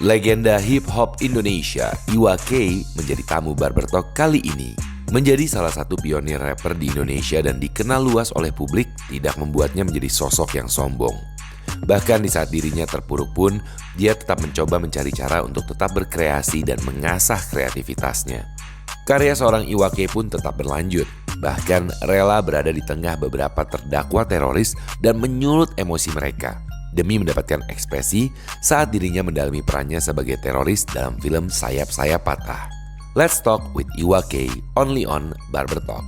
Legenda hip hop Indonesia, Iwa K menjadi tamu Barber Talk kali ini. Menjadi salah satu pionir rapper di Indonesia dan dikenal luas oleh publik tidak membuatnya menjadi sosok yang sombong. Bahkan di saat dirinya terpuruk pun, dia tetap mencoba mencari cara untuk tetap berkreasi dan mengasah kreativitasnya. Karya seorang Iwa K pun tetap berlanjut, bahkan rela berada di tengah beberapa terdakwa teroris dan menyulut emosi mereka demi mendapatkan ekspresi saat dirinya mendalami perannya sebagai teroris dalam film Sayap-Sayap Patah. Let's talk with Iwa K, only on Barber Talk.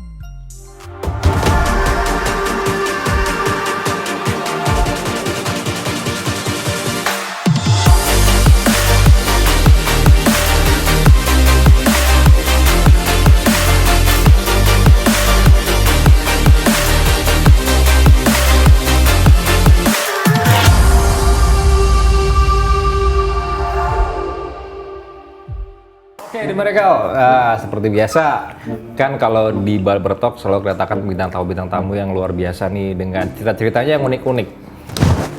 Oke, di mereka seperti biasa kan kalau di Barber Talk selalu kelihatan bintang tamu yang luar biasa nih dengan cerita-ceritanya yang unik-unik.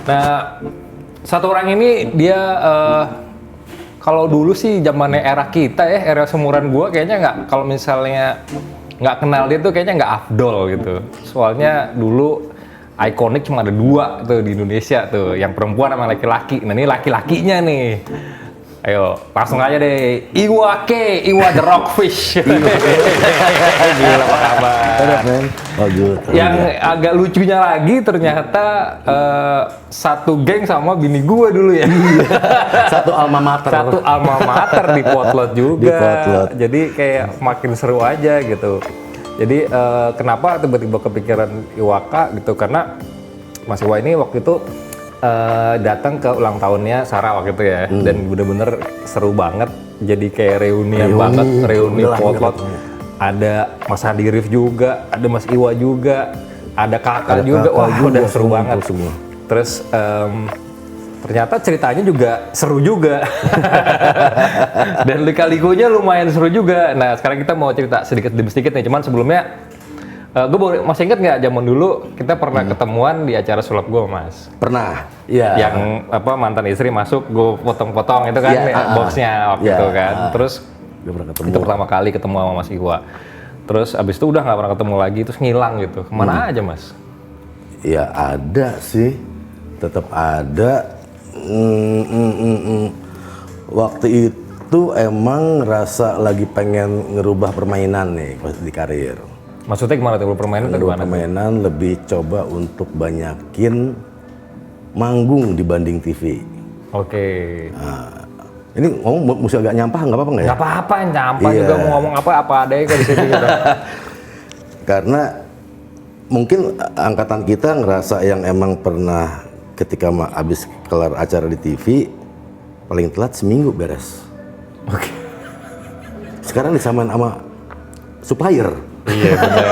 Nah, satu orang ini dia kalau dulu sih zamannya era kita ya, era seumuran gua kayaknya nggak, kalau misalnya nggak kenal dia tuh kayaknya nggak afdol gitu. Soalnya dulu ikonik cuma ada dua tuh di Indonesia tuh, yang perempuan sama laki-laki. Nah ini laki-lakinya nih. Ayo, langsung aja deh. Iwa K, Iwa the Rockfish. Gila, apa kabar? Yang agak lucunya lagi ternyata satu geng sama bini gue dulu ya. Satu alma mater. Satu alma mater di Potlot juga. Di Potlot. Jadi kayak makin seru aja gitu. Jadi kenapa tiba-tiba kepikiran Iwa K gitu, karena Mas Iwa ini waktu itu datang ke ulang tahunnya Sarah waktu itu ya, dan bener-bener seru banget, jadi kayak reunian banget, reuni Potlot. Ada Mas Hadi Rif juga, ada Mas Iwa juga, ada kakak juga, wah udah seru banget semua. Terus ternyata ceritanya juga seru juga, dan lika-likunya lumayan seru juga. Nah sekarang kita mau cerita sedikit demi sedikit nih, cuman sebelumnya gue masih inget nggak zaman dulu kita pernah ketemuan di acara sulap gue, Mas? Pernah, iya. Yang mantan istri masuk, gue potong-potong itu kan boxnya waktu itu kan. Terus itu pertama kali ketemu sama Mas Iwa. Terus abis itu udah nggak pernah ketemu lagi, terus ngilang gitu. Kemana aja, Mas? Ya ada sih, tetap ada. Waktu itu emang ngerasa lagi pengen ngerubah permainan nih di karir. Maksudnya gimana tuh, permainan atau gimana? Permainan lebih coba untuk banyakin manggung dibanding TV. Oke. Nah, ini ngomong mesti agak nyampah, nggak apa-apa nggak ya? Nggak apa-apa, nyampah juga mau ngomong apa ada ya di sini gitu. Karena mungkin angkatan kita ngerasa yang emang pernah ketika abis kelar acara di TV paling telat seminggu beres. Oke. Sekarang disamain sama supplier. Iya benar.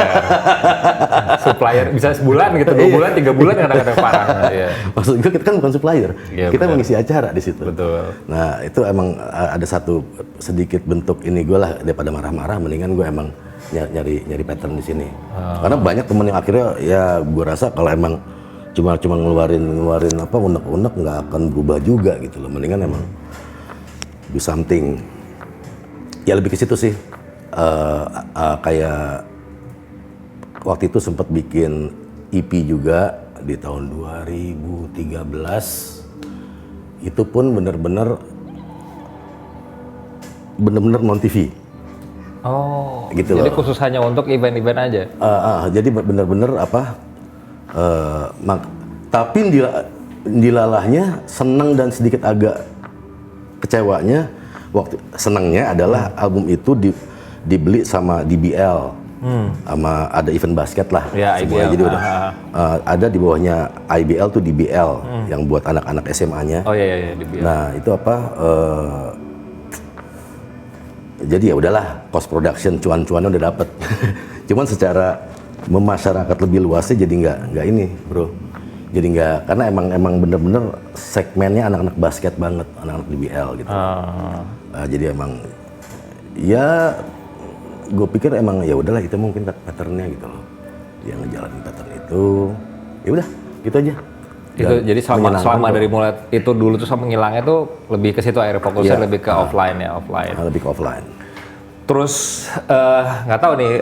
Supplier bisa sebulan gitu, 2 bulan, 3 bulan kadang-kadang parah. Iya. Maksud gue kita kan bukan supplier, iya, kita bener. mengisi acara di situ. Betul. Nah itu emang ada satu sedikit bentuk ini gue lah, daripada marah-marah, mendingan gue emang nyari pattern di sini. Karena banyak temen yang akhirnya ya gue rasa kalau emang cuma ngeluarin apa unek-unek nggak akan berubah juga gitu loh. Mendingan emang do something. Ya lebih ke situ sih. Kayak waktu itu sempat bikin EP juga di tahun 2013, itu pun bener-bener non TV. Oh, gitu jadi loh. khusus hanya untuk event-event aja? Jadi bener-bener apa, tapi dilalahnya seneng dan sedikit agak kecewanya. Waktu senangnya adalah album itu dibeli sama DBL, sama ada event basket lah, ya, semuanya. IBL. Jadi udah ada di bawahnya IBL tuh DBL, yang buat anak-anak SMA-nya. Oh iya DBL. Nah itu apa? Jadi ya udahlah, cost production, cuan-cuannya udah dapet. Cuman secara memasyarakat lebih luasnya jadi nggak ini, bro. Jadi nggak, karena emang bener-bener segmennya anak-anak basket banget, anak-anak DBL gitu. Nah, jadi emang ya gue pikir emang ya udahlah itu mungkin patternnya gitu loh, dia ngejalanin pattern itu, ya udah gitu aja. Itu jadi selama menyenangkan kok. dari mulai itu dulu tuh sampai ngilangnya tuh lebih ke situ akhirnya fokusnya Iya. lebih ke offline ya, offline. lebih ke offline. Terus nggak tahu nih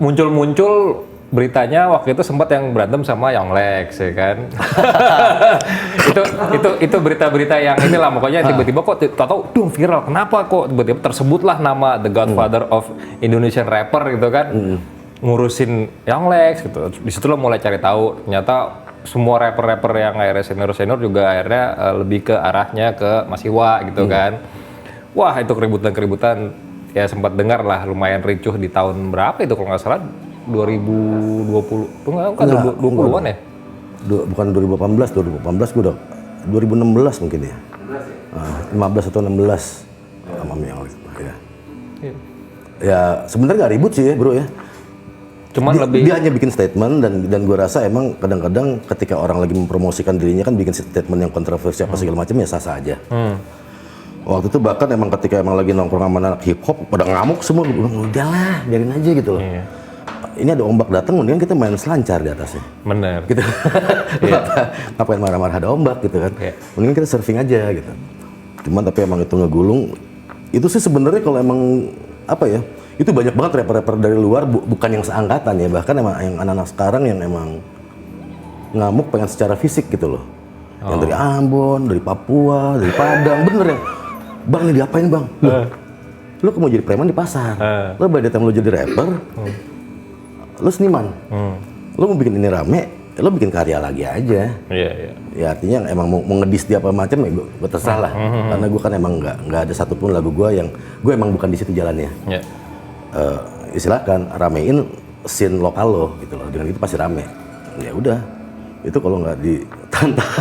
muncul beritanya waktu itu sempat yang berantem sama Young Lex ya kan. itu berita-berita yang inilah pokoknya tiba-tiba kok tahu dong viral. Kenapa kok tiba-tiba tersebutlah nama The Godfather of Indonesian Rapper gitu kan. Ngurusin Young Lex gitu. Di situ lo mulai cari tahu ternyata semua rapper-rapper yang akhirnya senior juga akhirnya lebih ke arahnya ke Mas Iwa gitu kan. Wah itu keributan ya sempat dengar lah lumayan ricuh di tahun berapa itu kalau nggak salah 2020 bukan 2020-an ya? Bukan 2018 gue udah 2016 mungkin ya. 15 atau 16 sama yang ya. Ya sebenarnya nggak ribut sih ya bro ya. Cuman Dia hanya bikin statement dan gue rasa emang kadang-kadang ketika orang lagi mempromosikan dirinya kan bikin statement yang kontroversial apa segala macam ya sah-sah aja. Waktu itu bahkan emang ketika emang lagi nongkrong sama anak hip hop pada ngamuk semua, gue bilang udahlah biarin aja gitu loh. Iya. Ini ada ombak datang, kemudian kita main selancar di atasnya. Bener. Gitu. Ngapain marah-marah ada ombak gitu kan? Iya. Mending kita surfing aja gitu. Cuman tapi emang itu ngegulung. Itu sih sebenarnya kalau emang apa ya? Itu banyak banget rapper-rapper dari luar bukan yang seangkatan ya, bahkan emang yang anak-anak sekarang yang emang ngamuk pengen secara fisik gitu loh. Yang dari Ambon, dari Papua, dari Padang, bener ya. Bang ini diapain bang? Lu mau jadi preman di pasar. Lu by the time lu jadi rapper, lu seniman. Lu mau bikin ini rame, lu bikin karya lagi aja. Iya. Ya artinya emang mau ngedis dia apa macam ya gue terserah lah. Karena gue kan emang nggak ada satupun lagu gue yang gue emang bukan di situ jalannya. Iya. Silakan ramein scene lokal lo gitu loh. Dengan itu pasti rame. Ya udah. Itu kalau nggak ditantang,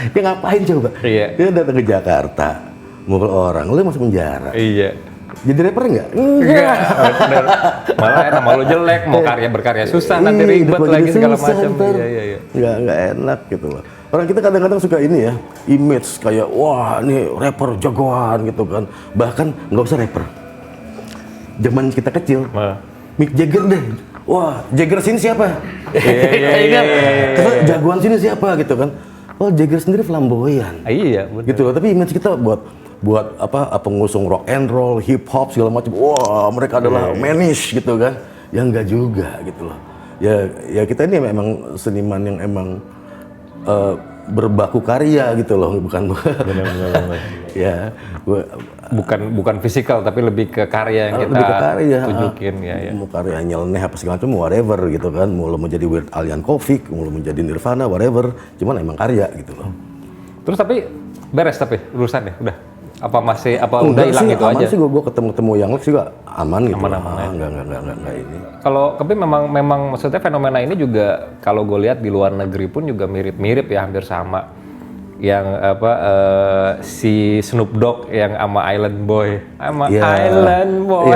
ya ngapain coba? Iya. Dia datang ke Jakarta, mukul orang, lu masuk penjara. Iya. Jadi rapper nggak? Enggak, bener. Malah nama lo jelek, mau berkarya susah, nanti ribet lagi segala macam. Iya. Nggak enak gitu loh. Orang kita kadang-kadang suka ini ya, image kayak wah ini rapper jagoan gitu kan. Bahkan nggak usah rapper. Zaman kita kecil, Mick Jagger deh. Wah, Jagger sini siapa? Iya. Terus jagoan sini siapa gitu kan? Oh, Jagger sendiri flamboyan. Iya, bener. Gitu loh. Tapi image kita buat apa pengusung rock and roll, hip hop segala macam. Wah, mereka adalah manish gitu kan. Ya enggak juga gitu loh. Ya kita ini memang seniman yang emang berbaku karya gitu loh, bukan Bener. ya Bukan fisikal tapi lebih ke karya yang kita lebih ke karya, tunjukin ya. mau karya nyeleneh apa segala macam whatever gitu kan, mau lo menjadi Weird Al Yankovic, mau lo menjadi Nirvana whatever, cuman emang karya gitu loh. Terus tapi beres tapi urusannya udah apa masih apa udah Enggak hilang sih, gitu aman aja? sih gue ketemu yang Lex juga aman gitu. Aman ya. Enggak ini. Kalau tapi memang maksudnya fenomena ini juga kalau gue lihat di luar negeri pun juga mirip-mirip ya, hampir sama. Yang apa si Snoop Dogg yang sama Island Boy, Island Boy.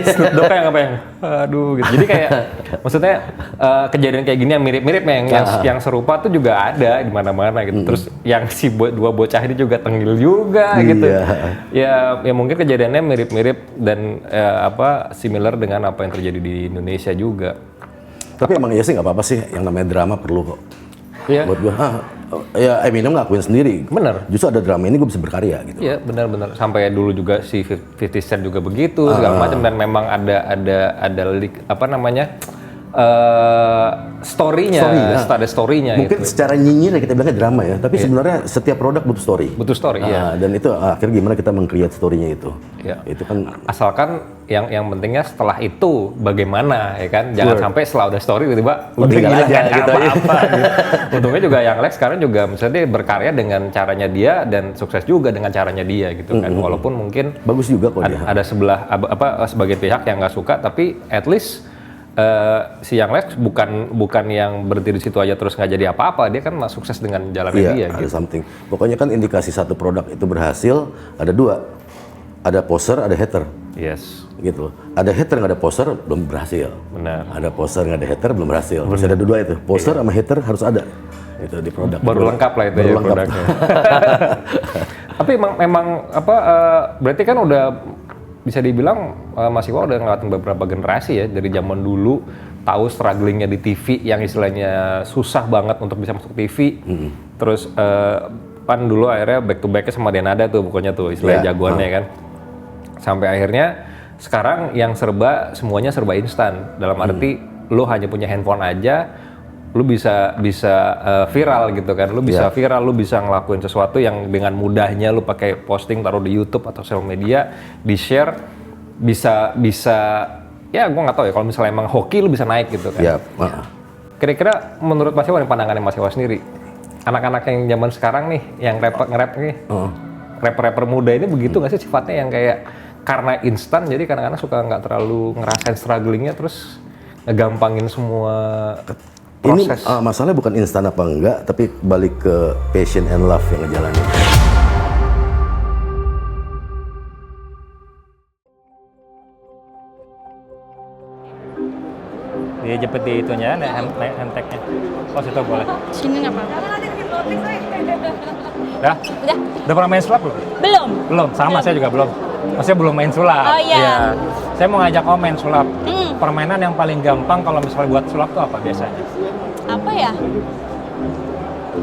Snoop Dogg yang apa yang aduh gitu. Jadi kayak maksudnya kejadian kayak gini yang mirip-mirip yang serupa tuh juga ada di mana-mana gitu. Terus yang si dua bocah ini juga tengil juga gitu. Ya mungkin kejadiannya mirip-mirip dan similar dengan apa yang terjadi di Indonesia juga. Tapi emang ya sih nggak apa-apa sih, yang namanya drama perlu kok. Iya. Buat gue, ya Eminem ngakuin sendiri. Bener. Justru ada drama ini gue bisa berkarya gitu. Iya benar-benar, sampai dulu juga si 50 Cent juga begitu segala macam, dan memang ada apa namanya story-nya, ada story-nya. Mungkin gitu. secara nyinyir ya kita bilangnya drama ya, tapi sebenarnya setiap produk butuh story. Butuh story, ya. Dan itu akhirnya gimana kita meng-create story-nya itu. Ya. Itu kan Asalkan yang pentingnya setelah itu bagaimana ya kan, jangan sampai setelah udah story tiba-tiba udah tinggal hilang aja kan gitu apa-apa gitu. Untungnya juga yang Lex sekarang juga misalnya dia berkarya dengan caranya dia dan sukses juga dengan caranya dia gitu kan, walaupun mungkin bagus juga kok dia. ada sebagian pihak yang nggak suka, tapi at least si Young Lex bukan yang berhenti di situ aja terus nggak jadi apa-apa, dia kan sukses dengan jalannya dia ada gitu. something. Pokoknya kan indikasi satu produk itu berhasil ada dua. Ada poser, ada hater. Yes. Gitu. Ada hater nggak ada poser belum berhasil. Benar. Ada poser nggak ada hater belum berhasil. Harus ada dua itu. Poser sama hater harus ada. Itu di produk. Baru lengkap lah itu ya produknya. Tapi memang berarti kan udah bisa dibilang Mas Iwa udah ngelewatin beberapa generasi ya, dari zaman dulu tahu strugglingnya di TV yang istilahnya susah banget untuk bisa masuk TV. Terus kan dulu akhirnya back to backnya sama Denada tuh pokoknya tuh istilahnya jagoannya kan. Sampai akhirnya sekarang yang semuanya serba instan. Dalam arti lu hanya punya handphone aja, lu bisa viral gitu kan. Lu bisa viral, lu bisa ngelakuin sesuatu yang dengan mudahnya lu pakai posting taruh di YouTube atau sosial media, di-share bisa ya gue nggak tahu ya kalau misalnya emang hoki lu bisa naik gitu kan. Kira-kira menurut Mas Iwan, pandangannya Mas Iwan sendiri, anak-anak yang zaman sekarang nih, yang nge-rap nih, rapper muda ini begitu nggak sih sifatnya yang kayak karena instan jadi kadang-kadang suka nggak terlalu ngerasain strugglingnya terus ngegampangin semua proses. Ini masalahnya bukan instan apa enggak, tapi balik ke passion and love yang ngejalanin. Dia jepit di itunya, handtagnya. Oh, situ boleh. Sini nggak apa-apa. Udah? Udah pernah main sulap belum? Belum. Belum, sama saya juga belum. Maksudnya belum main sulap. Oh iya. Iya. Saya mau ngajak Om main sulap. Permainan yang paling gampang kalau misalnya buat sulap tuh apa biasanya? Apa ya?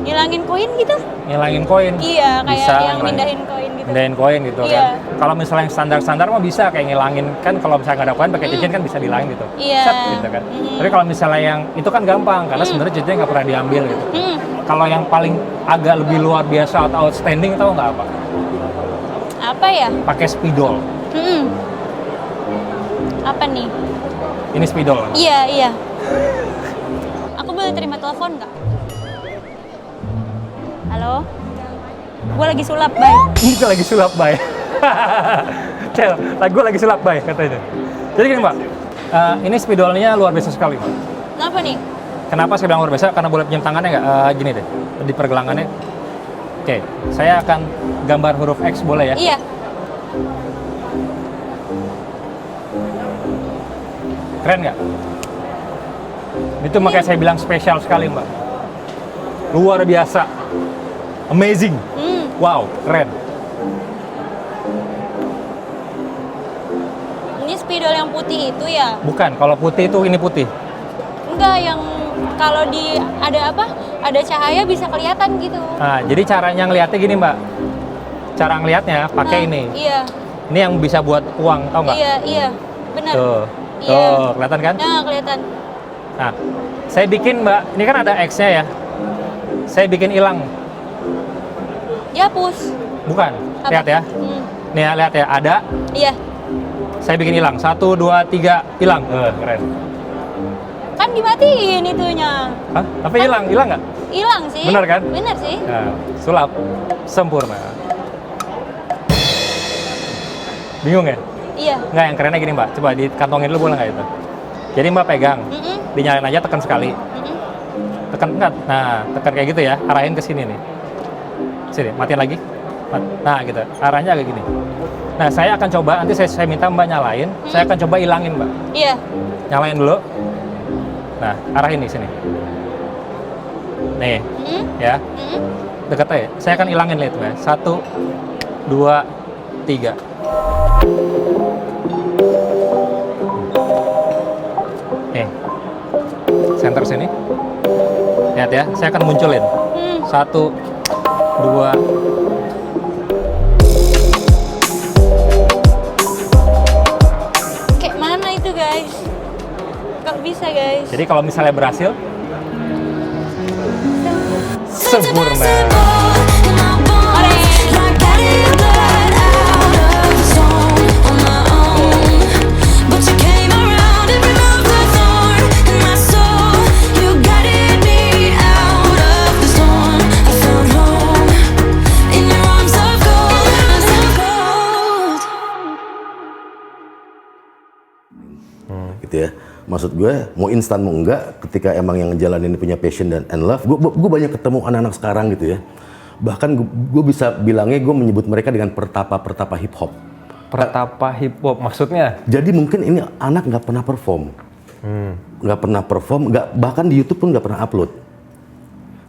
Ngilangin koin gitu? Ngilangin koin? Iya, kayak bisa, yang mindahin koin gitu. Mindahin koin gitu Iya. kan. Kalau misalnya yang standar-standar mah bisa kayak ngilangin, kan kalau misalnya nggak ada koin pakai cincin kan bisa dihilangin gitu. Iya. Set gitu kan. Tapi kalau misalnya yang itu kan gampang karena sebenarnya cincinnya nggak pernah diambil gitu. Kalau yang paling agak lebih luar biasa atau outstanding tahu nggak apa? Apa ya? Pakai spidol. Apa nih? Ini spidol. Iya. Aku boleh terima telepon nggak? Halo? Gue lagi sulap, Bay. Ini lagi sulap, Bay. Cel, gue lagi sulap, Bay, katanya. Jadi gini, Mbak. Ini spidolnya luar biasa sekali, Mbak. Kenapa nih? Kenapa saya bilang luar biasa? Karena boleh pinjam tangannya nggak? Gini deh, di pergelangannya. Oke, saya akan gambar huruf X, boleh ya? Iya. Keren nggak? Itu makanya saya bilang spesial sekali, Mbak. Luar biasa. Amazing. Wow, keren. Ini spidol yang putih itu ya? Bukan, kalau putih itu ini putih. Enggak, yang kalau di ada apa? Ada cahaya bisa kelihatan gitu. Nah, jadi caranya ngeliatnya gini, Mbak. Cara ngeliatnya pakai ini. Iya. Ini yang bisa buat uang, tau nggak? Iya. Benar. Tuh, Iya. tuh, kelihatan kan? Nah, kelihatan. Nah, saya bikin, Mbak, ini kan ada X-nya ya. Saya bikin hilang. Dihapus. Bukan, Apa? lihat ya. Nih ya, lihat ya, ada. Iya. Saya bikin hilang. 1, 2, 3, hilang. Keren. Kan dimatiin itunya. Hah? Tapi hilang nggak? Hilang sih. Benar kan? Benar sih. Nah, sulap sempurna. Bingung ya? Iya. Nggak, yang kerennya gini, Mbak. Coba dikantongin dulu boleh nggak itu? Jadi Mbak pegang, dinyalain aja, tekan sekali. Tekan enggak? Nah, tekan kayak gitu ya, arahin ke sini nih. Sini, matiin lagi. Nah, gitu. Arahnya agak gini. Nah, saya akan coba, nanti saya minta Mbak nyalain, saya akan coba ilangin, Mbak. Iya. Nyalain dulu. Nah, arahin di sini. Nih, ya. Deket aja. Saya akan ilangin lihat, Mbak. 1, 2, 3. Nih, center sini. Lihat ya, saya akan munculin. 1, 2. Kayak mana itu, guys? Kok bisa, guys? Jadi kalau misalnya berhasil, sempurna. Gitu ya. Maksud gue mau instan mau enggak, ketika emang yang ngejalanin ini punya passion dan love, gue banyak ketemu anak-anak sekarang gitu ya. Bahkan gue bisa bilangnya gue menyebut mereka dengan pertapa hip hop. Pertapa hip hop maksudnya? Jadi mungkin ini anak nggak pernah perform, bahkan di YouTube pun nggak pernah upload.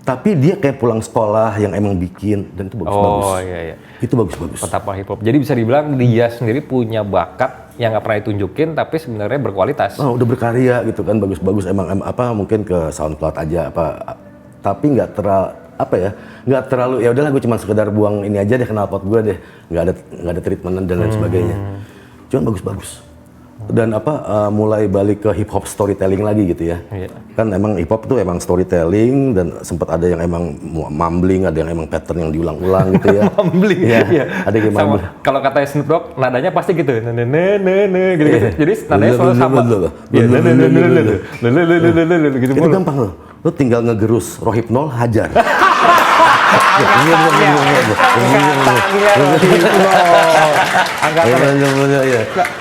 Tapi dia kayak pulang sekolah yang emang bikin, dan itu bagus-bagus. Oh iya. Itu bagus-bagus. Pertapa hip hop. Jadi bisa dibilang dia sendiri punya bakat yang nggak pernah ditunjukin tapi sebenarnya berkualitas. Udah berkarya gitu kan, bagus-bagus emang apa mungkin ke SoundCloud aja tapi nggak nggak terlalu ya udahlah gue cuma sekedar buang ini aja deh knalpot gue deh, nggak ada treatment dan lain sebagainya. Cuman bagus-bagus. Dan mulai balik ke hip hop storytelling lagi gitu ya. Iya. Kan emang hip hop tuh emang storytelling dan sempat ada yang emang mumbling, ada yang emang pattern yang diulang-ulang gitu ya. Mumbling. Iya. Iya. Ada yang Sama mumbling. kalau kata Snoop Dogg nadanya pasti gitu. Gitu. Jadi nadanya selalu sama. Gitu. Itu gampang loh. Lu tinggal ngegerus Rohypnol, hajar.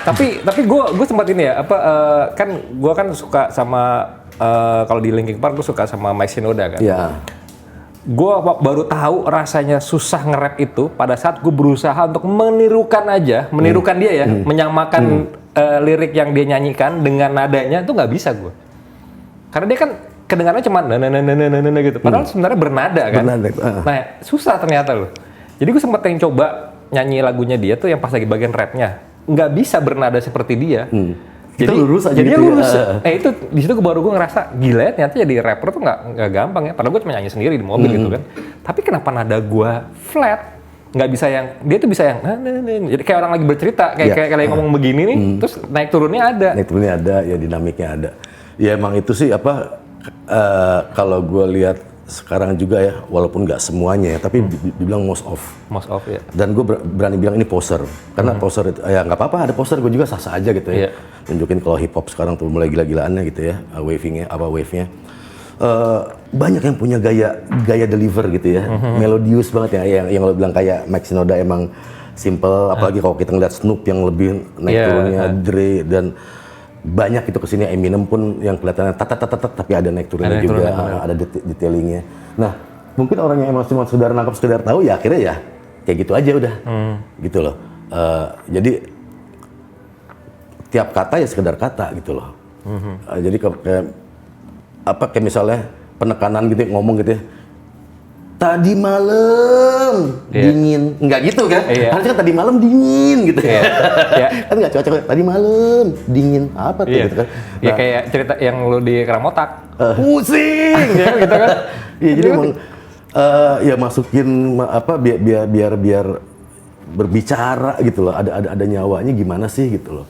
Tapi gue sempat ini ya kan gue kan suka sama kalau di Linkin Park gue suka sama Mike Shinoda kan. Iya. Gue baru tahu rasanya susah nge-rap itu pada saat gue berusaha untuk menirukan dia ya, menyamakan lirik yang dia nyanyikan dengan nadanya itu nggak bisa gue. Karena dia kan kedengarannya cuma na gitu. Padahal sebenarnya bernada kan. Nah, susah ternyata loh. Jadi gue sempat yang coba nyanyi lagunya dia tuh yang pas lagi bagian rapnya. Nggak bisa bernada seperti dia. Kita lurus aja jadi gitu lurus. ya. Itu di situ baru gue ngerasa gila ya, ternyata jadi rapper tuh nggak gampang ya. Padahal gue cuma nyanyi sendiri di mobil gitu kan. Tapi kenapa nada gue flat? Nggak bisa yang dia tuh bisa yang jadi kayak orang lagi bercerita kayak ngomong begini nih, terus naik turunnya ada. Naik turunnya ada, ya dinamiknya ada. Ya emang itu sih kalau gue lihat sekarang juga ya, walaupun nggak semuanya ya, tapi dibilang most of ya. Dan gue berani bilang ini poser, karena poser itu ya nggak apa-apa ada poser, gue juga sah-sah aja gitu ya. Nunjukin kalau hip hop sekarang tuh mulai gila-gilaannya gitu ya, wave-nya. Banyak yang punya gaya deliver gitu ya, melodius banget ya, yang lo bilang kayak Mike Shinoda emang simple, apalagi kalau kita ngeliat Snoop yang lebih naik turunnya, Dre dan banyak itu kesini, Eminem pun yang kelihatannya tapi ada naik turunnya juga, ada detailingnya. Nah, mungkin orang yang emang cuma sekedar nangkap, sekedar tahu ya akhirnya ya kayak gitu aja udah, gitu loh. Jadi tiap kata ya sekedar kata gitu loh. Jadi kayak misalnya penekanan gitu ngomong gitu ya. Tadi malam dingin, nggak gitu kan? Harusnya kan tadi malam dingin gitu ya. Kan nggak cocok. Tadi malam dingin apa tuh gitu kan? Ya kayak cerita yang lu di Keramotak. Pusing ya gitu kan? Iya jadi emang ya masukin biar berbicara gitu loh. Ada nyawanya gimana sih gitu loh.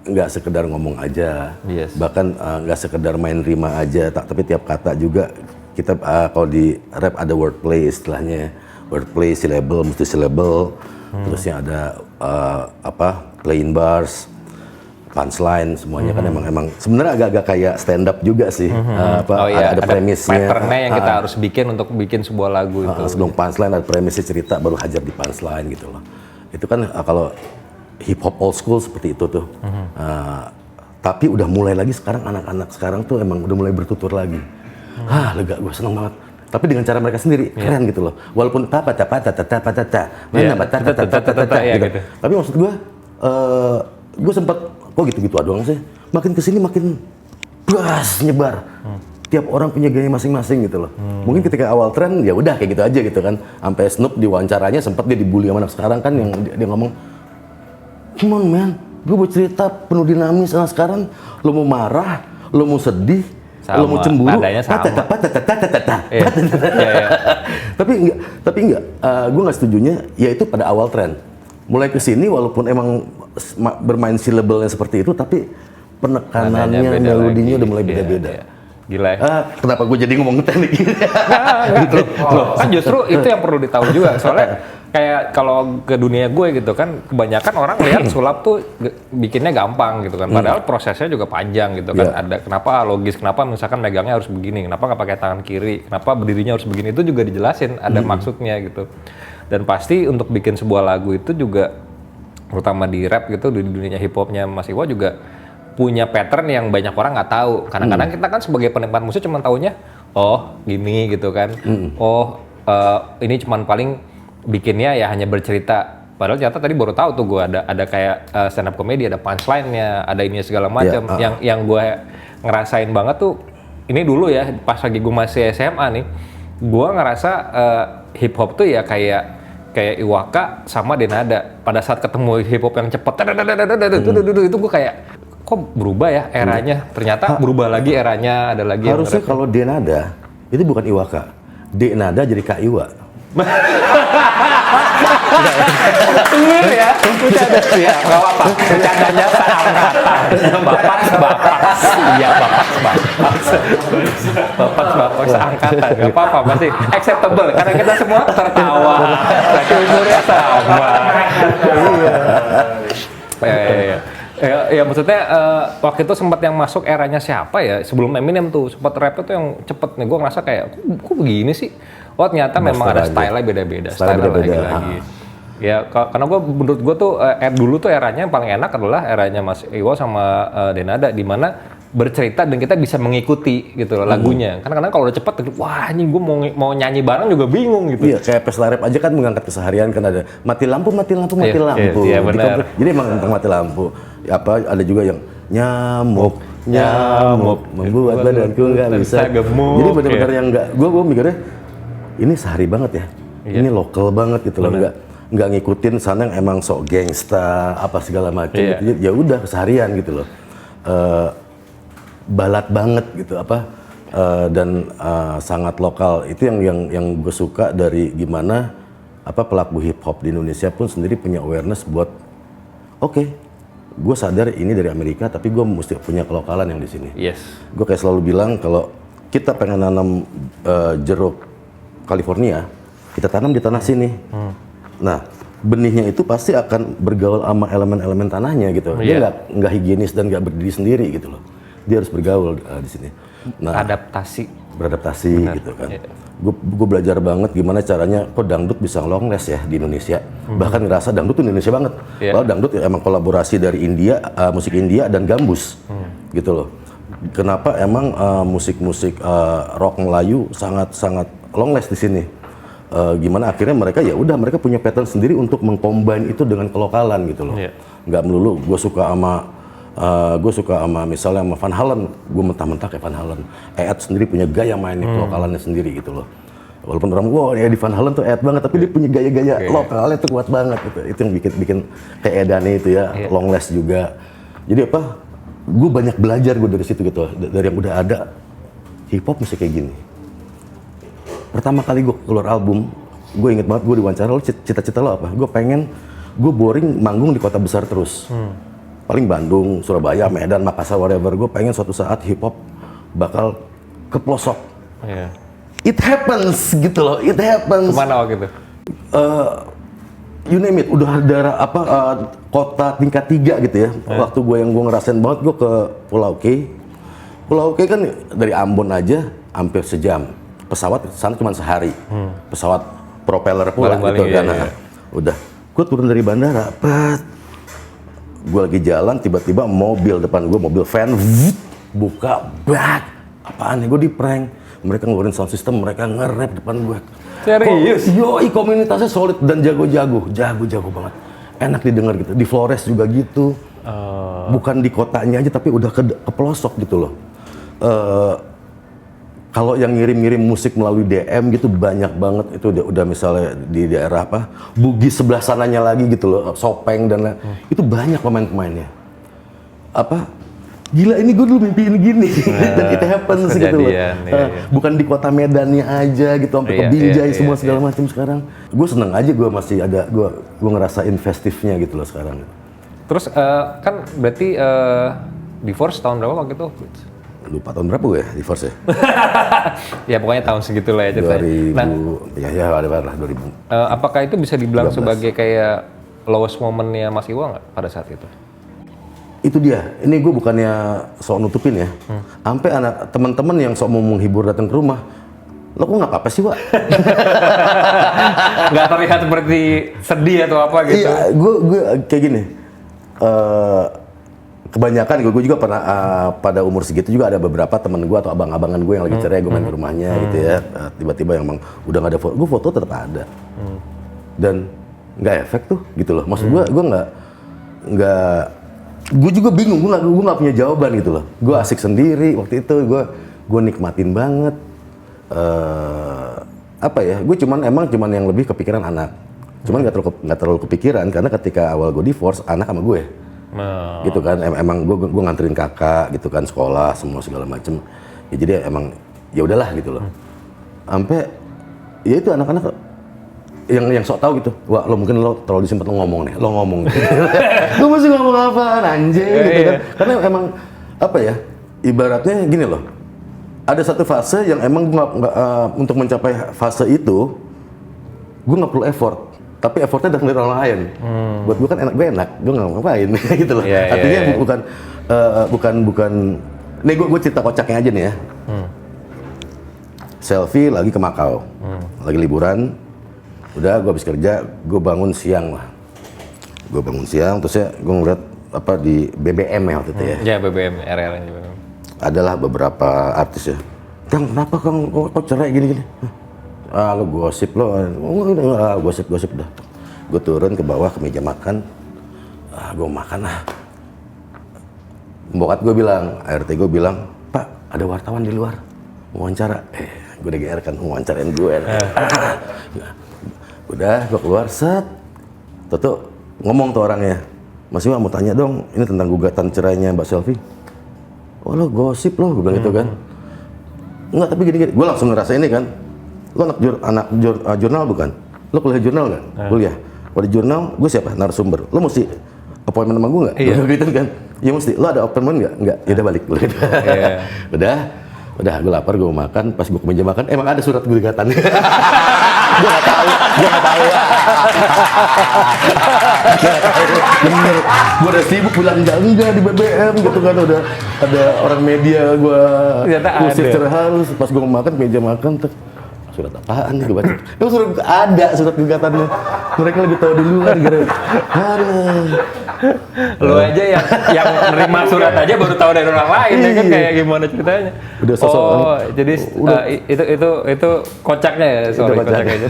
Nggak sekedar ngomong aja, bahkan nggak sekedar main rima aja, tapi tiap kata juga. Kita kalau di rap ada wordplay istilahnya, wordplay, syllable, multi-syllable, terusnya ada plain bars, punchline, semuanya kan emang sebenarnya agak-agak kayak stand up juga sih. Ada premisnya. Patternnya yang kita harus bikin untuk bikin sebuah lagu itu. Sebelum punchline ada premisnya cerita, baru hajar di punchline gitu loh. Itu kan kalau hip hop old school seperti itu tuh. Tapi udah mulai lagi sekarang anak-anak sekarang tuh emang udah mulai bertutur lagi. Lega, gue seneng banget. Tapi dengan cara mereka sendiri, keren gitu loh. Walaupun gitu. Tapi maksud gue sempet kok gitu-gitu doang sih. Makin kesini makin nyebar. Tiap orang punya gaya masing-masing gitu loh. Mungkin ketika awal tren ya udah kayak gitu aja gitu kan. Sampai Snoop di wawancaranya sempat dia dibully sama anak sekarang kan, yang dia ngomong, "Come on man, gue mau cerita penuh dinamis. Nah sekarang lo mau marah, lo mau sedih, lo mau cemburu, tapi enggak, gue nggak setujunya, yaitu pada awal tren. Mulai kesini walaupun emang bermain syllable-nya seperti itu, tapi penekanannya, melodinya udah mulai beda-beda. Gila ya. Kenapa gue jadi ngomong teknik gini? Kan justru itu yang perlu ditahu juga, soalnya kayak kalau ke dunia gue gitu kan, kebanyakan orang lihat sulap tuh bikinnya gampang gitu kan, padahal prosesnya juga panjang gitu kan. Ada kenapa logis, kenapa misalkan megangnya harus begini, kenapa nggak pakai tangan kiri, kenapa berdirinya harus begini, itu juga dijelasin ada maksudnya gitu. Dan pasti untuk bikin sebuah lagu itu juga, terutama di rap gitu, di dunia hip hopnya Mas Iwa juga punya pattern yang banyak orang nggak tahu. Kadang-kadang kita kan sebagai penikmat musik cuma taunya, oh gini gitu kan, ini cuman paling bikinnya ya hanya bercerita. Padahal ternyata tadi baru tahu tuh gue ada kayak stand up comedy, ada punchline-nya, ada ini segala macam. Yang gue ngerasain banget tuh, ini dulu ya pas lagi gue masih SMA nih, gue ngerasa hip hop tuh ya kayak kayak Iwaka sama Denada. Pada saat ketemu hip hop yang cepet, itu gue kayak kok berubah ya eranya. Ternyata berubah lagi eranya, ada lagi yang Harusnya nge-rap. kalau Denada itu bukan Iwaka. Denada jadi Kak Iwa. Clear ya, bercanda ya, nggak apa-apa. Bercandanya seangkatan. Bapak, iya bapak seangkatan. Nggak apa-apa, masih acceptable. Karena kita semua tertawa. Berarti umurnya sama. Iya. Ya maksudnya waktu itu sempat yang masuk eranya siapa ya sebelum Eminem tuh sempat rap itu yang cepet nih gue ngerasa kayak kok begini sih. Oh ternyata memang ada style-nya beda-beda. Style-nya beda-beda. Lagi. Ya karena menurut gue tuh dulu tuh eranya yang paling enak adalah eranya Mas Iwo sama Denada di mana bercerita dan kita bisa mengikuti gitu loh lagunya. Kadang-kadang kalau udah cepet, wah ini gue mau nyanyi bareng juga bingung gitu. Iya, kayak pesta rap aja kan mengangkat keseharian kan ada mati lampu. Iya, benar. Jadi emang tentang mati lampu. Apa ada juga yang nyamuk membuat badanku nggak bisa gemuk. Jadi benar-benar yang gue mikirnya ini sehari banget ya. Ini lokal banget gitu loh, nggak ngikutin sana yang emang sok gangsta apa segala macam gitu. Ya udah keseharian gitu loh. Balat banget gitu dan sangat lokal. Itu yang gue suka dari gimana pelaku hip hop di Indonesia pun sendiri punya awareness buat gue sadar ini dari Amerika tapi gue mesti punya kelokalan yang di sini. Yes. Gue kayak selalu bilang kalau kita pengen nanam jeruk California, kita tanam di tanah sini. Nah, benihnya itu pasti akan bergaul sama elemen-elemen tanahnya gitu. Dia nggak higienis dan nggak berdiri sendiri gitu loh. Dia harus bergaul di sini. Nah, beradaptasi gitu kan. Gue belajar banget gimana caranya kok dangdut bisa longless ya di Indonesia. Bahkan ngerasa dangdut tuh Indonesia banget. Padahal dangdut ya emang kolaborasi dari India, musik India dan gambus gitu loh. Kenapa emang musik-musik rock Melayu sangat longless di sini? Gimana akhirnya mereka punya pattern sendiri untuk mengcombine itu dengan kelokalan gitu loh. Nggak melulu gue suka sama misalnya sama Van Halen, gue mentah-mentah kayak Van Halen. Ead sendiri punya gaya mainnya kelokalannya sendiri gitu loh. Walaupun orang ya di Van Halen tuh Ead banget, tapi dia punya gaya-gaya lokalnya tuh kuat banget gitu. Itu yang bikin kayak Edannya itu ya, longless juga. Jadi gue banyak belajar dari situ gitu, dari yang udah ada hip hop mesti kayak gini. Pertama kali gue keluar album, gue inget banget gue diwawancara, lo cita-cita lo apa? Gue boring manggung di kota besar terus. Paling Bandung, Surabaya, Medan, Makassar, whatever. Gue pengen suatu saat hip hop bakal ke pelosok. It happens gitu loh, it happens. Kemana waktu itu? You name it, udah ada kota tingkat 3 gitu ya. Waktu gue ngerasain banget, gue ke Pulau K. Pulau K kan dari Ambon aja hampir sejam. Pesawat sana cuma sehari. Pesawat propeller pula gitu kan. Udah, gue turun dari bandara, gue lagi jalan tiba-tiba mobil depan gue, mobil van buka, apaan nih, gue di prank. Mereka ngeluarin sound system, mereka nge-rap depan gue. Serius? Yoi, komunitasnya solid dan jago banget. Enak didengar gitu. Di Flores juga gitu. Bukan di kotanya aja tapi udah ke pelosok gitu loh. Kalau yang ngirim-ngirim musik melalui DM gitu banyak banget. Itu udah misalnya di daerah Bugis sebelah sananya lagi gitu loh, Sopeng dan itu banyak pemain-pemainnya. Gila ini gue dulu mimpiin gini dan it happens gitu loh. Bukan di kota Medannya aja gitu sampai ke Binjai semua segala macam sekarang. Gue seneng aja gue masih ada gue ngerasain festifnya gitu loh sekarang. Terus kan berarti divorce tahun berapa waktu itu? Lupa tahun berapa gue ya divorce ya? Ya pokoknya tahun segitulah ya ceritanya. 2000, ya ada lah 2000. Apakah itu bisa dibilang sebagai kayak lowest momennya Mas Iwo nggak pada saat itu? Itu dia. Ini gue bukannya sok nutupin ya. Sampai anak teman-teman yang sok mau menghibur datang ke rumah, lo kok nggak apa-apa sih, Wak? Nggak terlihat seperti sedih atau apa gitu? Iya, gue kayak gini. Kebanyakan gue juga pernah pada umur segitu juga ada beberapa temen gue atau abang-abangan gue yang lagi cerai, gue main ke rumahnya gitu ya. Tiba-tiba yang emang udah nggak ada foto, gue foto tetap ada. Dan nggak efek tuh gitu loh. Maksud gue nggak gue juga bingung, gue nggak punya jawaban gitu loh. Gue asik sendiri waktu itu, gue nikmatin banget. Gue cuman yang lebih kepikiran anak. Cuman nggak terlalu kepikiran karena ketika awal gue divorce, anak sama gue. Gitu kan, emang gue nganterin kakak gitu kan, sekolah semua segala macem. Ya jadi emang ya udahlah gitu loh. Sampai ya itu anak-anak yang sok tahu gitu. Wah, mungkin lo terlalu disimpan, lo ngomong nih, lo ngomong. Gue mesti ngomong apaan anjing gitu kan. Karena emang apa ya? Ibaratnya gini loh. Ada satu fase yang emang gue untuk mencapai fase itu gue nggak perlu effort. Tapi effortnya datang dari orang lain. Buat gue kan enak, gue nggak ngapain gitu loh. Artinya bukan. Nih gue cerita kocaknya aja nih ya. Selfie lagi ke Makau, lagi liburan. Udah gue habis kerja, gue bangun siang lah. Gue bangun siang, terus ya gue ngeliat apa di BBM ya waktu itu ya. Ya BBM, RR BBM. Adalah beberapa artis ya. Kang, kenapa Kang kok cerai gini-gini? Ah, lo gosip lo, gosip dah. Gue turun ke bawah ke meja makan, gue makan lah. Bokap gue bilang, ART gue bilang, Pak ada wartawan di luar, wawancara. Gue udah GR kan, wawancarain gue. Udah, gue keluar, set. Tuh ngomong tuh orangnya, Mas Iwa mau tanya dong, ini tentang gugatan cerainya Mbak Selfie. Oh lo gosip lo, gue bilang gitu kan. Enggak, tapi gini-gini, gue langsung ngerasa ini kan. Lo anak jurnal bukan? Lo kuliah jurnal nggak? Kuliah. Kalau di jurnal, gue siapa? Narasumber. Lo mesti appointment sama gue nggak? Iya. Gitu kan? Ya mesti. Lo ada appointment nggak? Nggak. Ya udah balik. Gitu. Udah. Gue lapar, gue mau makan. Pas gue ke meja makan, emang ada surat gugatan. Gue nggak tahu. Bener. Gue udah sibuk bilang enggak di BBM gitu kan. Udah ada orang media gue usir secara halus. Pas gue mau makan, meja makan surat apaan nih gue baca? Emang surat gugatannya. Mereka lebih tahu duluan gitu. Lo aja yang nerima surat aja baru tahu dari orang lain ya kan, kayak gimana ceritanya. Udah sosok. Jadi itu kocaknya ya, kocaknya.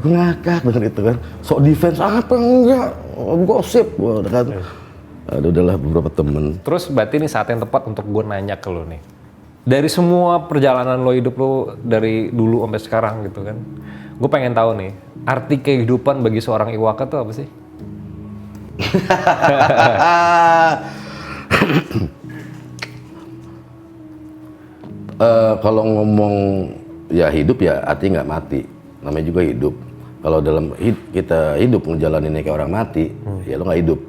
Gue ngakak dengan itu kan. Sok defense apa enggak? Gosip kan. Udahlah beberapa temen. Terus berarti ini saat yang tepat untuk gue nanya ke lo nih. Dari semua perjalanan lo hidup lo dari dulu sampai sekarang gitu kan, gue pengen tahu nih arti kehidupan bagi seorang Iwaka tuh apa sih? Kalau ngomong ya hidup ya artinya nggak mati, namanya juga hidup. Kalau dalam kita hidup ngejalaninnya kayak orang mati, ya lo nggak hidup.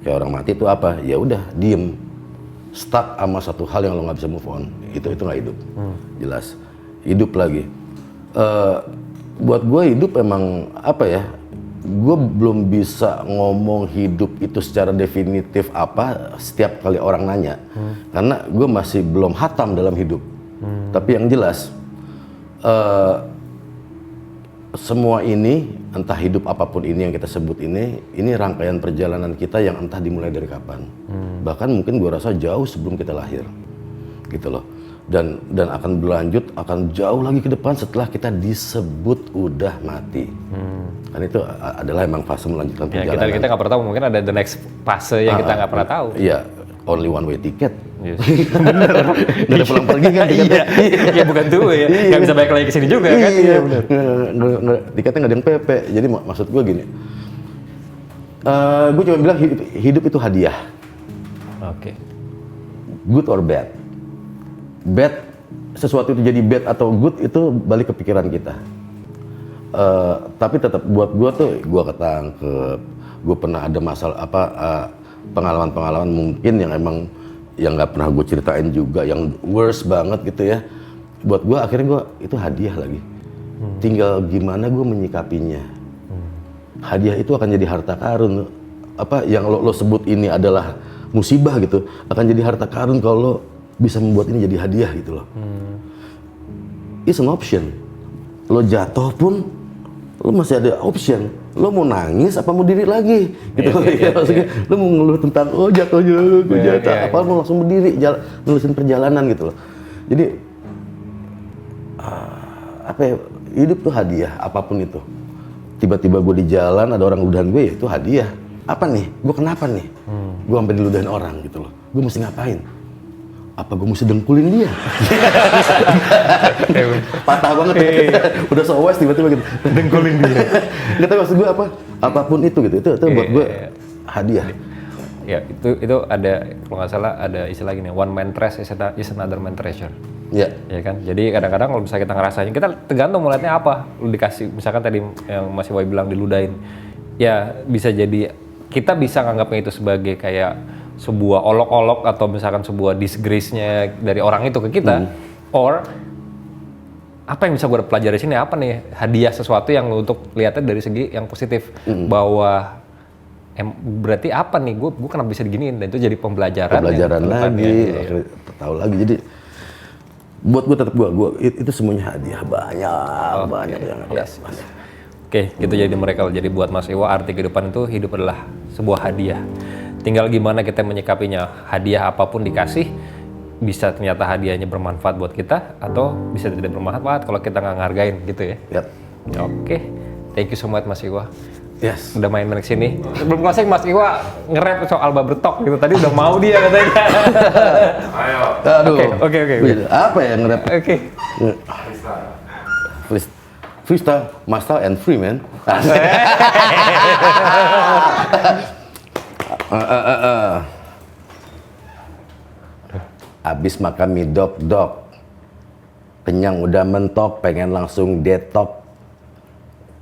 Kayak orang mati itu apa? Ya udah diem. Stuck sama satu hal yang lo nggak bisa move on, itu nggak hidup, jelas. Hidup lagi. Buat gue hidup emang apa ya? Gue belum bisa ngomong hidup itu secara definitif apa setiap kali orang nanya, karena gue masih belum hatam dalam hidup. Tapi yang jelas, semua ini, entah hidup apapun ini yang kita sebut ini rangkaian perjalanan kita yang entah dimulai dari kapan. Bahkan mungkin gue rasa jauh sebelum kita lahir, gitu loh. Dan akan berlanjut, akan jauh lagi ke depan setelah kita disebut udah mati. Kan itu adalah emang fase melanjutkan perjalanan. Kita nggak pernah tahu, mungkin ada the next fase yang kita nggak pernah tau. Iya, only one way ticket. Yes. Nggak ada pulang pergi kan tiketnya. Iya bukan tuh ya, nggak bisa balik lagi ke sini juga kan. Iya benar. Tiketnya nggak ada yang PP. Jadi maksud gue gini, gue cuma bilang hidup itu hadiah. Oke. Good or bad. Bad, sesuatu itu jadi bad atau good itu balik ke pikiran kita. Tapi tetap buat gue tuh, gue ketangkep, gue pernah ada masalah pengalaman-pengalaman mungkin yang emang yang nggak pernah gue ceritain juga, yang worst banget gitu ya. Buat gue akhirnya gue itu hadiah lagi. Tinggal gimana gue menyikapinya. Hadiah itu akan jadi harta karun. Apa yang lo sebut ini adalah musibah gitu, akan jadi harta karun kalau lo bisa membuat ini jadi hadiah gitu loh. It's an option. Lo jatuh pun lo masih ada option. Lo mau nangis apa mau diri lagi gitu. Lo mau ngeluh tentang jatuhnya gue jatuh, apa mau langsung berdiri nulisin perjalanan gitu loh. Jadi apa ya, hidup tuh hadiah apapun itu. Tiba-tiba gue di jalan ada orang ludahin gue, ya itu hadiah. Apa nih? Gue kenapa nih? Gue sampai diludahin orang gitu loh. Gue mesti ngapain? apa gue mesti dengkulin dia? Patah banget ya. Udah so wise tiba-tiba gitu. Dengkulin dia. Nggak tahu maksud gue apa? Apapun itu gitu. Itu buat gue hadiah. Ya, itu ada, kalau nggak salah ada istilah gini, one man trash is another man treasure. Iya. Ya kan, jadi kadang-kadang kalau misalnya kita ngerasain, kita tergantung melihatnya apa. Lu dikasih, misalkan tadi yang Mas Iwa bilang diludahin, ya bisa jadi kita bisa nganggapnya itu sebagai kayak sebuah olok-olok atau misalkan sebuah disgrace-nya dari orang itu ke kita, or apa yang bisa gue pelajari di sini, apa nih hadiah sesuatu yang untuk lihatnya dari segi yang positif, bahwa berarti apa nih, gue kenapa bisa diginiin, dan itu jadi pembelajaran lagi, tahu lagi. Jadi buat gue tetap gue itu semuanya hadiah, banyak yang yes. Oke, gitu. Jadi mereka, jadi buat Mas Iwa arti kehidupan itu, hidup adalah sebuah hadiah, tinggal gimana kita menyikapinya. Hadiah apapun dikasih, bisa ternyata hadiahnya bermanfaat buat kita atau bisa tidak bermanfaat kalau kita nggak ngargain gitu ya. Yep. Oke, thank you so much Mas Iwa. Yes. Udah main-main kesini. Sebelum closing Mas Iwa nge-rap soal Barbertalk gitu. Tadi udah mau dia katanya. Ayo. Aduh. Oke. Apa ya nge-rap? Oke. Freestyle, master and free man. Abis makan mie dok, kenyang udah mentok, pengen langsung detox.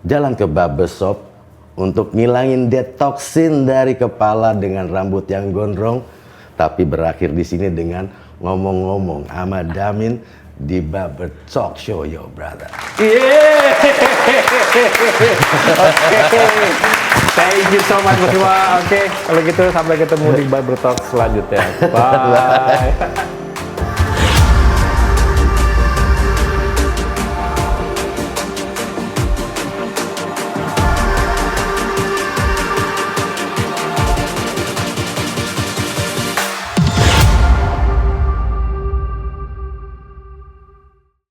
Jalan ke barbershop untuk ngilangin detoksin dari kepala dengan rambut yang gondrong, tapi berakhir di sini dengan ngomong-ngomong sama Damin di Barber Talk Show, yo brother. Yeah. Oke. Thank you so much Mas Iwa. Oke, kalau gitu sampai ketemu di Barber Talk selanjutnya. Bye.